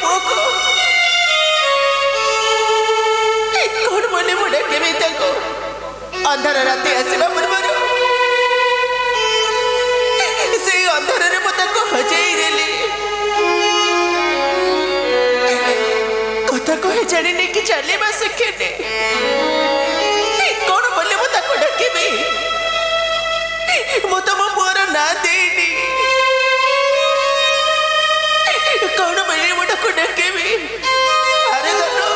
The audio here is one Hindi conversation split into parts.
पुओ को कौन बोले मुझे केमी तको अंधार राति आसवा पूर्व से अंधार मत हजाई देली कथा कहे जानी कि चलवा शिखे कौन बोले मुझे डाकबी मु तो मो पुअर ना देनी कौन बोले मुझे डाकबी अरे धनो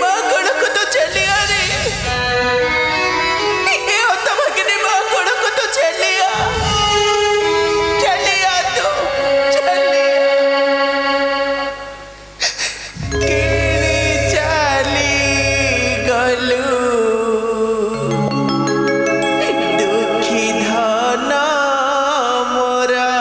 माँ कड़क तो चलिया रे हत भगिनी माँ कड़क तो चलिया चलिया तो चलिया किणी चली गलू दुखी धन मोरा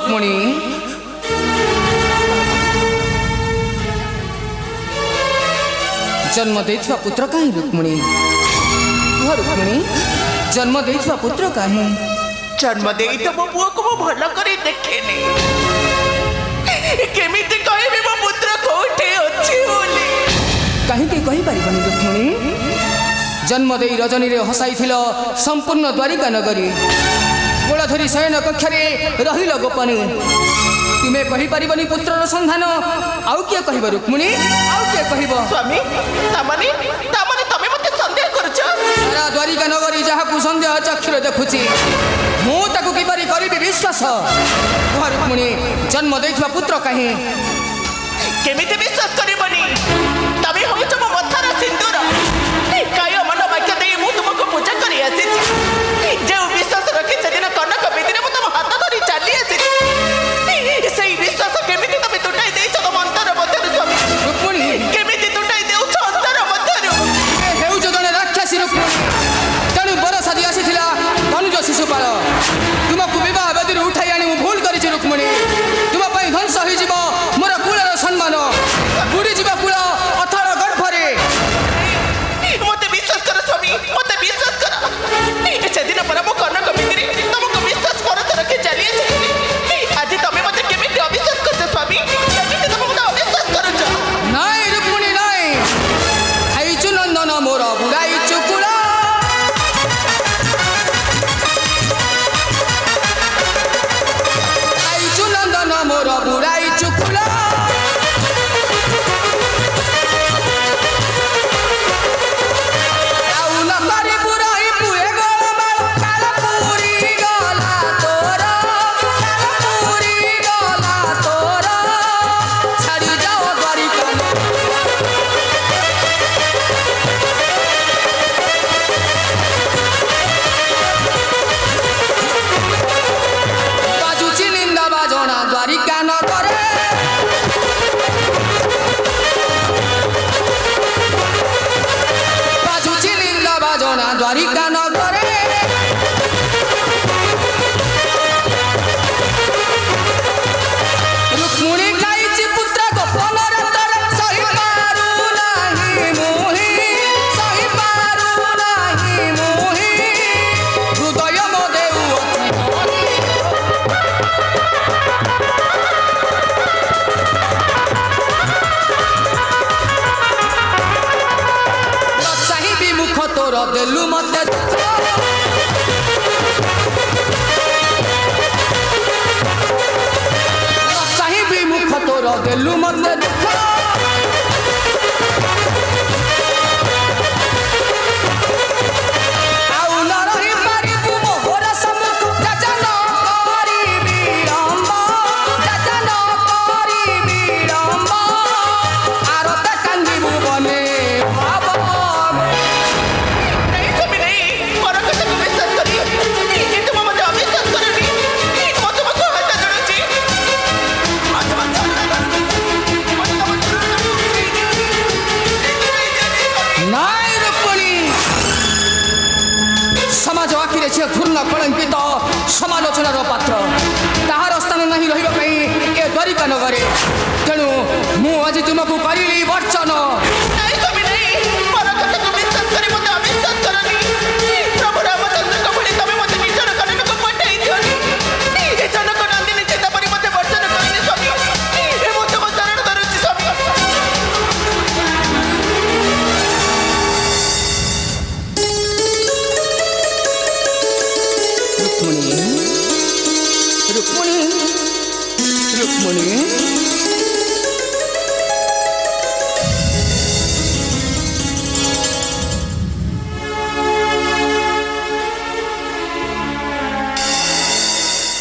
रुक्मिणी जन्म देथिबा पुत्र काहे रुक्मिणी कह रुक्मिणी जन्म देथिबा पुत्र काहे जन्म देई तो मो पुओ को भल करी देखेनी केमिति कहबी मो पुत्र कोठे अछि बोली कहीं कही पारिबनी रुक्मिणी जन्म दे रजनी रे हसाई संपूर्ण द्वारिका नगरी गोला धरी शयन कक्ष रहिल गोपनी तुम्हें कही पारिबनी पुत्रर संधान आउ किए कहब रुक्मिणी आउ किए कहब स्वामी तामाने तमे मते संदेह करछ सारा द्वारिका नगरी जहाकू संदेह चक्षुर देखुची मु ताकू किपरि करिबि विश्वास कह रुक्मिणी जन्म देथिबा पुत्र काहे केमिति विश्वास करिबनी तमे होछ मो मथार सिंदूर काय मन वाक्य दे मु तुमको पूजा करी आसी जे विश्वास रखी सेदिन कनक बेदी रे मु तुम हाथ धरी चली आसी सेई विश्वास केमिति तमे टुटाई देइछ तो अंतर मध्यरु स्वामी रुक्मिणी केमिति टुटाई देउछ अंतर मध्यरु हेउ जने राक्षसी रुक्मिणी तेणु बरसा दी आसीथिला धनुज शिशुपाल तुमको विवाह बेदी उठाई आनी मु भूल करिछि रुक्मिणी तुम पई ध्वंस होई जिवो मोर कुलर सम्मान बुडी जिवो कुल अथार गर्भरे मते विश्वास कर स्वामी मते विश्वास कर सेदिन पर मो कनक बेदी रे तुमको विश्वास करत रखी चली आसी आज तमे मते केमिति अविश्वास करछ स्वामी केमिति तमे मते अविश्वास करछ नाई रुक्मिणी नाई आइचु नंदन मोर बुढ़ाई चुकुला आइचु नंदन मोर बुढ़ाई चुकुला आउ न मारी बुढ़ाई पुए गोलमाल काल पूरी गला तोर काल पूरी गला तोर छाड़ी जाओ द्वारिका बाजुची निंदा बाजोना द्वारिका नगरे बाजुची निंदा बाजोना द्वारिका नगरे रुक्मिणी गाइची पुत्र गोपन रतन सही पारू नाही मोहि सही पारू नाही मोहि हृदय मो देउ अति मोहि चाही विमुख तोर देलु मते चाही विमुख तोर देलु मते आउ न रही पारी तू मोहर सम्मुख जजन करी विलम्ब जजन करी विलम्ब आरत कांदिबु बने भाव नहीं स्वामी नहीं पर कथा को विश्वास करी कि तुम मते अविश्वास करनी मो तुमको हाथ जोड़ुची हाथ नाई रुक्मिणी समाज आखिरे से घूर्ण कलंकित समालोचनार पात्र ताहार स्थान नहीं रहिबा पई ए द्वारिका नगरे तेणु मु आज तुमको करिली वर्चन नहीं स्वामी नहीं पर कथा को विश्वास करी मते अविश्वास करनी प्रभु रामचंद्र को बड़ी तमे मते निजर कनक को पठाई दियोनी ए जनक नंदिनी चिंता परी मते वर्षन करनी स्वामी ए मो तुम शरण धरुची स्वामी रुक्मिणी रुक्मिणी रुक्मिणी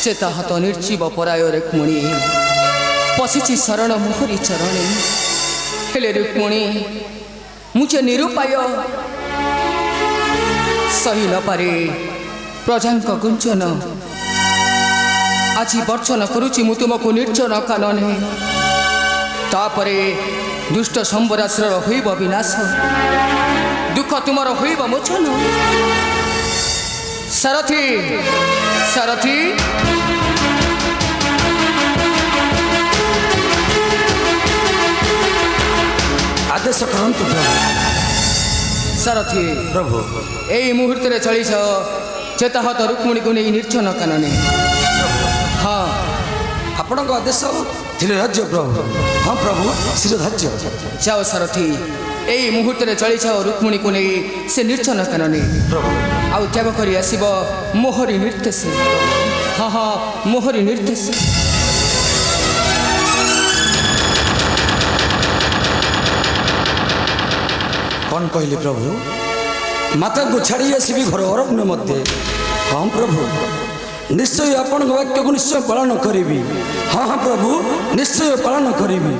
चेता हाथ निर्जीव पराय रुक्मिणी पशिची शरण मुहुरी चरणे हेले रुक्मिणी मुझे निरुपाय सही न पारे प्रजांक गुंजन आज वर्चन करुची मु तुमको निर्जन कानने तापरे दुष्ट संबरासुर होइब विनाश दुख तुमर होइब मोचन सारथी सारथी ଆଦେଶ କରନ୍ତୁ ପ୍ରଭୁ। ସାରଥୀ ପ୍ରଭୁ ଏଇ ମୁହୂର୍ତ୍ତରେ ଚଳିଛ ଚେତାହତ ରୁକ୍ମିଣୀକୁ ନେଇ ନିର୍ଚ୍ଛନ କାନନେ। ହଁ ଆପଣଙ୍କ ଆଦେଶ ଥିଲେ ରାଜ୍ୟ ପ୍ରଭୁ। ହଁ ପ୍ରଭୁ ଶିରଧାର୍ଯ୍ୟ। ଯାଅ ସାରଥୀ ଏଇ ମୁହୂର୍ତ୍ତରେ ଚଳିଛ ରୁକ୍ମିଣୀକୁ ନେଇ ସେ ନିର୍ଚ୍ଛନ କାନନେ। ପ୍ରଭୁ ଆଉ ତ୍ୟାଗ କରି ଆସିବ ମୋହରି ନିର୍ଦ୍ଦେଶ। ହଁ ହଁ ମୋହରି ନିର୍ଦ୍ଦେଶ। କ'ଣ କହିଲେ ପ୍ରଭୁ? ମାତାଙ୍କୁ ଛାଡ଼ି ଆସିବି ଘର ଅରଣ୍ୟ ମଧ୍ୟରେ। ହଁ ପ୍ରଭୁ ନିଶ୍ଚୟ ଆପଣଙ୍କ ବାକ୍ୟକୁ ନିଶ୍ଚୟ ପାଳନ କରିବି। ହଁ ହଁ ପ୍ରଭୁ ନିଶ୍ଚୟ ପାଳନ କରିବି।